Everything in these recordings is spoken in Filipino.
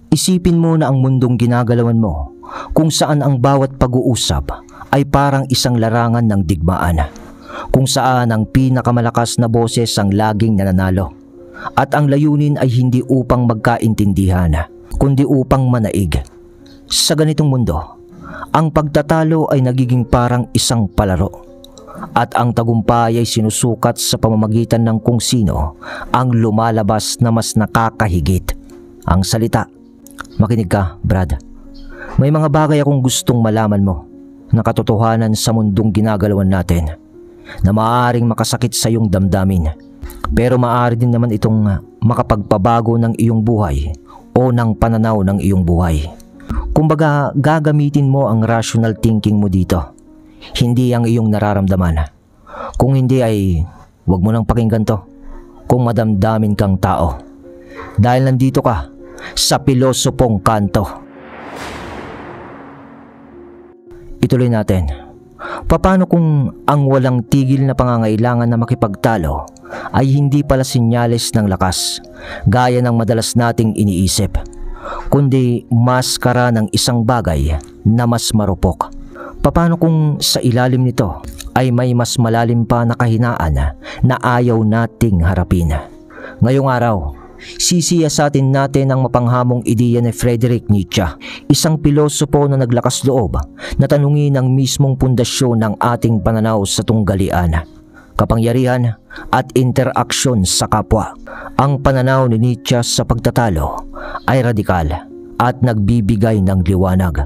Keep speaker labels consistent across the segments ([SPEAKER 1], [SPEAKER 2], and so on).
[SPEAKER 1] Isipin mo na ang mundong ginagalawan mo, kung saan ang bawat pag-uusap ay parang isang larangan ng digmaan, kung saan ang pinakamalakas na boses ang laging nananalo. At ang layunin ay hindi upang magkaintindihan, kundi upang manaig. Sa ganitong mundo, ang pagtatalo ay nagiging parang isang palaro. At ang tagumpay ay sinusukat sa pamamagitan ng kung sino ang lumalabas na mas nakakahigit. Ang salita. Makinig ka, Brad. May mga bagay akong gustong malaman mo na katotohanan sa mundong ginagalawan natin na maaaring makasakit sa iyong damdamin. Pero maaari din naman itong makapagpabago ng iyong buhay o ng pananaw ng iyong buhay. Kumbaga, gagamitin mo ang rational thinking mo dito, hindi ang iyong nararamdaman. Kung hindi ay huwag mo nang pakinggan to kung madamdamin kang tao. Dahil nandito ka sa Pilosopong Kanto. Ituloy natin. Paano kung ang walang tigil na pangangailangan na makipagtalo ay hindi pala senyales ng lakas, gaya ng madalas nating iniisip, kundi maskara ng isang bagay na mas marupok? Paano kung sa ilalim nito ay may mas malalim pa na kahinaan na ayaw nating harapin? Ngayong araw, sisiyasatin natin ang mapanghamong ideya ni Friedrich Nietzsche, isang pilosopo na naglakas loob na tanungin ang mismong pundasyon ng ating pananaw sa tunggalian, kapangyarihan at interaksyon sa kapwa. Ang pananaw ni Nietzsche sa pagtatalo ay radikal at nagbibigay ng liwanag.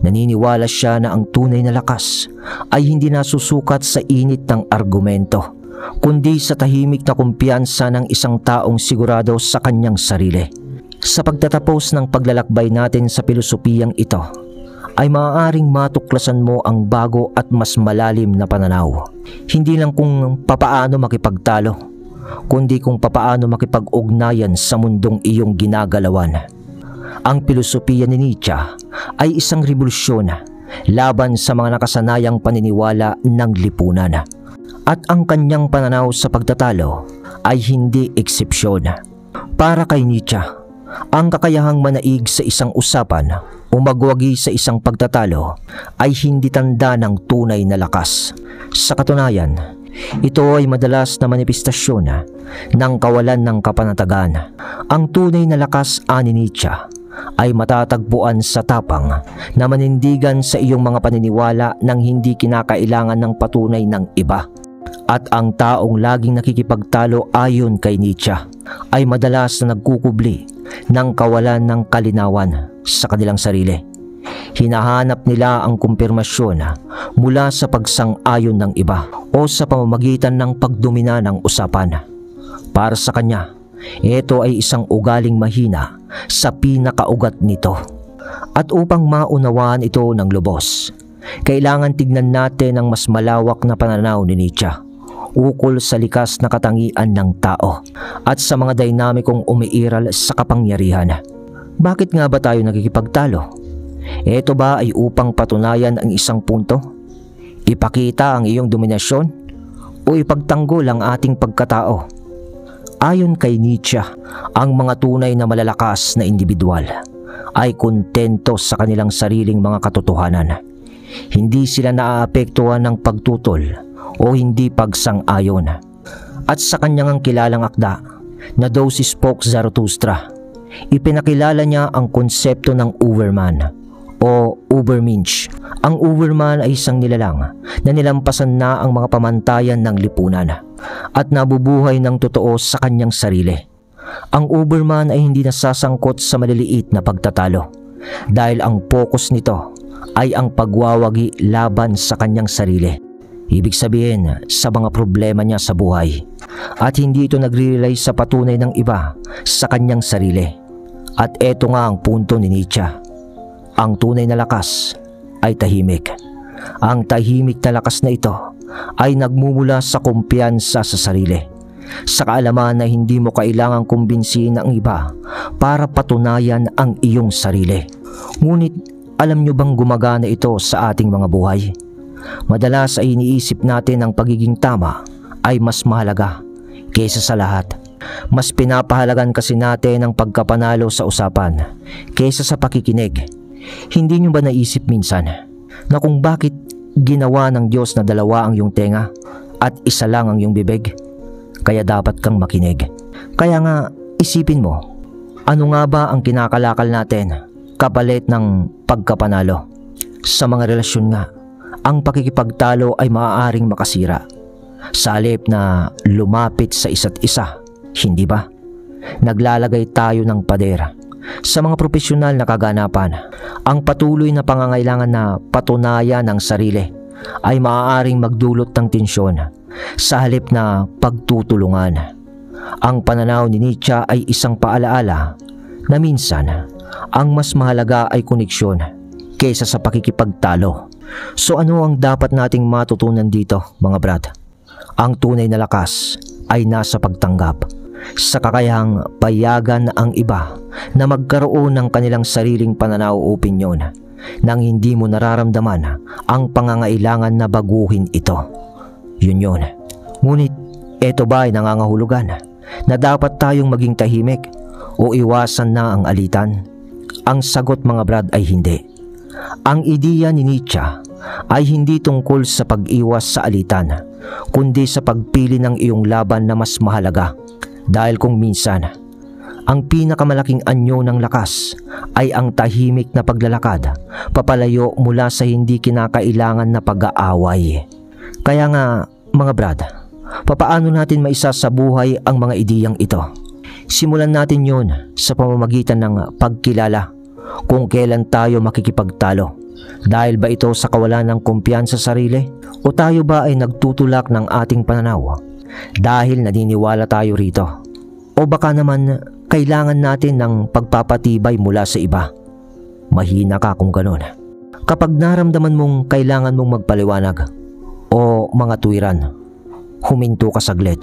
[SPEAKER 1] Naniniwala siya na ang tunay na lakas ay hindi nasusukat sa init ng argumento, kundi sa tahimik na kumpiyansa ng isang taong sigurado sa kanyang sarili. Sa pagtatapos ng paglalakbay natin sa pilosopiyang ito, ay maaaring matuklasan mo ang bago at mas malalim na pananaw. Hindi lang kung papaano makipagtalo, kundi kung papaano makipag-ugnayan sa mundong iyong ginagalawan. Ang pilosopiya ni Nietzsche ay isang revolusyon laban sa mga nakasanayang paniniwala ng lipunan. At ang kanyang pananaw sa pagtatalo ay hindi eksepsyon. Para kay Nietzsche, ang kakayahang manaig sa isang usapan o magwagi sa isang pagtatalo ay hindi tanda ng tunay na lakas. Sa katunayan, ito ay madalas na manifestasyon ng kawalan ng kapanatagan. Ang tunay na lakas, ani Nietzsche, ay matatagpuan sa tapang na manindigan sa iyong mga paniniwala nang hindi kinakailangan ng patunay ng iba. At ang taong laging nakikipagtalo ayon kay Nietzsche ay madalas na nagkukubli ng kawalan ng kalinawan sa kanilang sarili. Hinahanap nila ang kumpirmasyon mula sa pagsang-ayon ng iba o sa pamamagitan ng pagdomina ng usapan. Para sa kanya, ito ay isang ugaling mahina sa pinakaugat nito. At upang maunawaan ito ng lubos, kailangan tignan natin ang mas malawak na pananaw ni Nietzsche ukol sa likas na katangian ng tao at sa mga dinamikong umiiral sa kapangyarihan. Bakit nga ba tayo nakikipagtalo? Ito ba ay upang patunayan ang isang punto? Ipakita ang iyong dominasyon? O ipagtanggol ang ating pagkatao? Ayon kay Nietzsche, ang mga tunay na malalakas na individual ay kontento sa kanilang sariling mga katotohanan. Hindi sila naaapektuhan ng pagtutol o hindi pagsang-ayon. At sa kanyang kilalang akda na Those Spoke Zarathustra, ipinakilala niya ang konsepto ng Overman o Übermensch. Ang Overman ay isang nilalang na nilampasan na ang mga pamantayan ng lipunan at nabubuhay ng totoo sa kanyang sarili. Ang Overman ay hindi nasasangkot sa maliliit na pagtatalo dahil ang focus nito ay ang pagwawagi laban sa kanyang sarili. Ibig sabihin sa mga problema niya sa buhay, at hindi ito nagre-rely sa patunay ng iba sa kanyang sarili. At eto nga ang punto ni Nietzsche. Ang tunay na lakas ay tahimik. Ang tahimik na lakas na ito ay nagmumula sa kumpiyansa sa sarili, sa kaalaman na hindi mo kailangang kumbinsihin ang iba para patunayan ang iyong sarili. Ngunit alam nyo bang gumagana ito sa ating mga buhay? Madalas ay iniisip natin ang pagiging tama ay mas mahalaga kaysa sa lahat. Mas pinapahalagan kasi natin ang pagkapanalo sa usapan kaysa sa pakikinig. Hindi nyo ba naisip minsan na kung bakit ginawa ng Diyos na dalawa ang iyong tenga at isa lang ang iyong bibig? Kaya dapat kang makinig. Kaya nga, isipin mo, ano nga ba ang kinakalakal natin kapalit ng pagkapanalo? Sa mga relasyon nga, ang pakikipagtalo ay maaaring makasira. Sa halip na lumapit sa isa't isa, hindi ba? Naglalagay tayo ng pader. Sa mga profesional na kaganapan, ang patuloy na pangangailangan na patunayan ng sarili ay maaaring magdulot ng tensyon sa halip na pagtutulungan. Ang pananaw ni Nietzsche ay isang paalaala na minsan ang mas mahalaga ay koneksyon kaysa sa pakikipagtalo. So ano ang dapat nating matutunan dito, mga brad? Ang tunay na lakas ay nasa pagtanggap, sa kakayahang payagan ang iba na magkaroon ng kanilang sariling pananaw o opinyon nang hindi mo nararamdaman ang pangangailangan na baguhin ito. Yun. Ngunit eto ba ay nangangahulugan na dapat tayong maging tahimik o iwasan na ang alitan? Ang sagot, mga brad, ay hindi. Ang ideya ni Nietzsche ay hindi tungkol sa pag-iwas sa alitan, kundi sa pagpili ng iyong laban na mas mahalaga. Dahil kung minsan, ang pinakamalaking anyo ng lakas ay ang tahimik na paglalakad papalayo mula sa hindi kinakailangan na pag-aaway. Kaya nga, mga brad, papaano natin maisa sa buhay ang mga ideyang ito? Simulan natin yon sa pamamagitan ng pagkilala kung kailan tayo makikipagtalo. Dahil ba ito sa kawalan ng kumpiyansa sa sarili? O tayo ba ay nagtutulak ng ating pananaw dahil naniniwala tayo rito? O baka naman kailangan natin ng pagpapatibay mula sa iba? Mahina ka kung ganun. Kapag naramdaman mong kailangan mong magpaliwanag o mga tuwiran, huminto ka saglit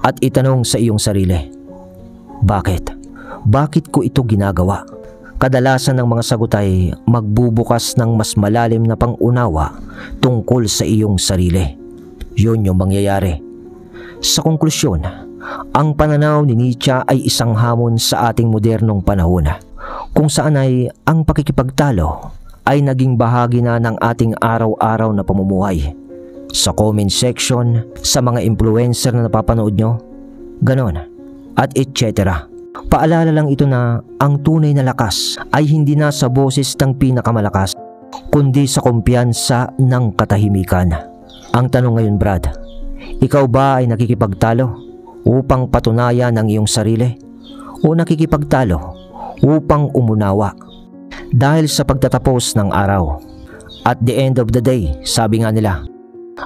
[SPEAKER 1] at itanong sa iyong sarili, bakit? Bakit ko ito ginagawa? Kadalasan ng mga sagot ay magbubukas ng mas malalim na pangunawa tungkol sa iyong sarili. Yun yung mangyayari. Sa konklusyon, ang pananaw ni Nietzsche ay isang hamon sa ating modernong panahon, kung saan ay ang pakikipagtalo ay naging bahagi na ng ating araw-araw na pamumuhay. Sa comment section, sa mga influencer na napapanood nyo, ganon, at etc. Paalala lang ito na ang tunay na lakas ay hindi na sa boses ng pinakamalakas, kundi sa kumpiyansa ng katahimikan. Ang tanong ngayon, brad, ikaw ba ay nakikipagtalo upang patunayan ang iyong sarili o nakikipagtalo upang umunawa? Dahil sa pagtatapos ng araw, at the end of the day, sabi nga nila,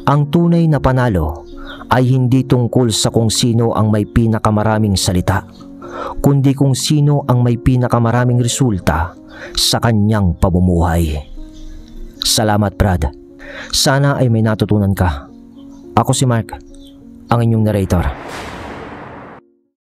[SPEAKER 1] ang tunay na panalo ay hindi tungkol sa kung sino ang may pinakamaraming salita, kundi kung sino ang may pinakamaraming resulta sa kanyang pamumuhay. Salamat, brad. Sana ay may natutunan ka. Ako si Mark, ang inyong narrator.